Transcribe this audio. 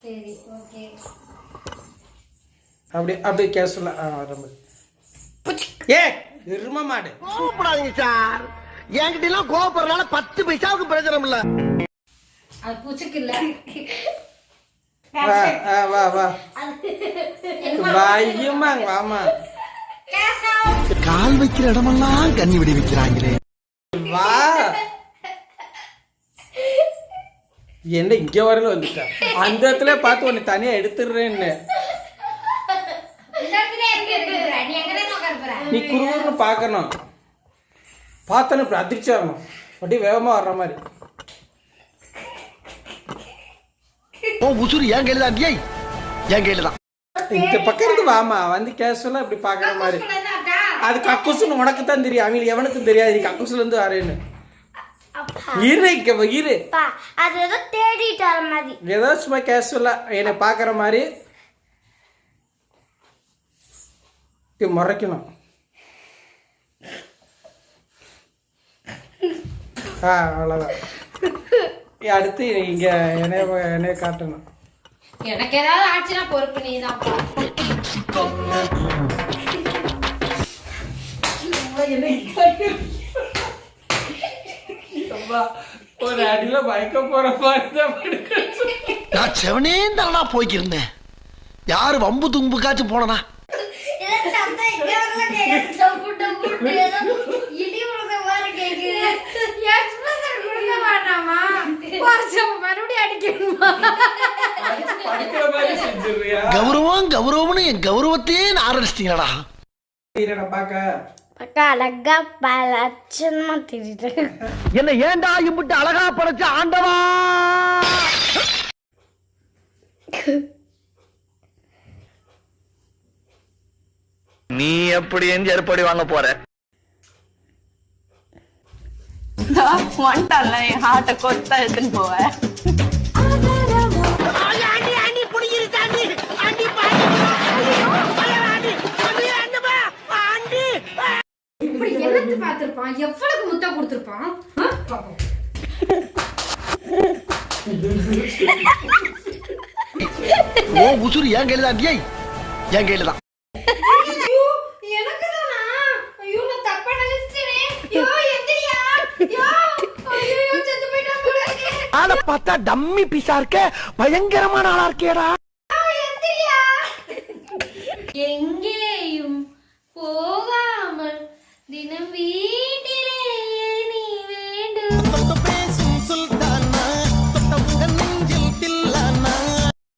சரி ஓகே. அப்படியே கேஷுவலா ரொம்ப ஏ எரும மாடு. கோவப்படாதீங்க சார், என்கிட்ட எல்லாம் கோவப்படுறதுனால 10 பைசாவுக்கு பிரயோஜனம் இல்ல. அது பூச்சிக்கு இல்ல. வா வா வாயுமாங்க வாமா. கால் வைக்கிற இடமெல்லாம் கண்ணி விடி வைக்கிறாங்களே. வா என்ன இங்க வரல வந்துட்டா, அந்த இடத்துல பார்த்து உன்னை தனியா எடுத்துடுறேன்னு. நீ குறுகுறுன்னு பார்க்கணும், பார்த்தோன்னு இப்படி அதிர்ச்சி ஆகணும், அப்படியே வேகமா வர்ற மாதிரி. ஓ உசுறு என் கையில தான், என் கையில தான். இந்த பக்கம் இருந்து வாமா, வந்து கேஷுவலா இப்படி பாக்குற மாதிரி. அது கக்கூசுன்னு உனக்கு தான் தெரியும், அவங்களுக்கு எவனுக்கும் தெரியாது நீ கக்கூசுல இருந்து வரேன்னு. இரு அது ஏதோ தேடிட்டு வர மாதிரி, ஏதோ சும்மா கேஷுவலா என்னை பாக்குற மாதிரி முறைக்கணும். அவ்வளோதான். அடுத்து இங்க என்னைய காட்டணும். எனக்கு ஏதாவது ஆச்சுன்னா பொறுப்பு நீதான். ஒரு அடியில பயக்க போற மாதிரி நான் செவனே தானா போய்க்கிருந்தேன். யாரு வம்பு தும்புக்காச்சும் போனா கௌரவம் கௌரவம்னு என் கௌரவத்தையே ஆரம்பிச்சிட்டீங்களா? அழகா பலட்சணமா தெரியுது. என்ன ஏண்டா இம்புட்டு அழகா படைச்ச ஆண்டவா? நீ எப்படி ஏற்படி வாங்க போற? வந்துட்டான்ல என் ஹார்ட்டை கொத்தா எடுத்துன்னு போவேன். இப்படி என்னத்து பார்த்திருப்பான், எவ்வளவு முத்தம் கொடுத்திருப்பான். ஓ உசுறு என் கையில தான், என் கையில தான். ஆளை பார்த்தா டம்மி பீஸா இருக்க, பயங்கரமான ஆளா இருக்கேடா. எங்கேயும் போகாமல் தினம்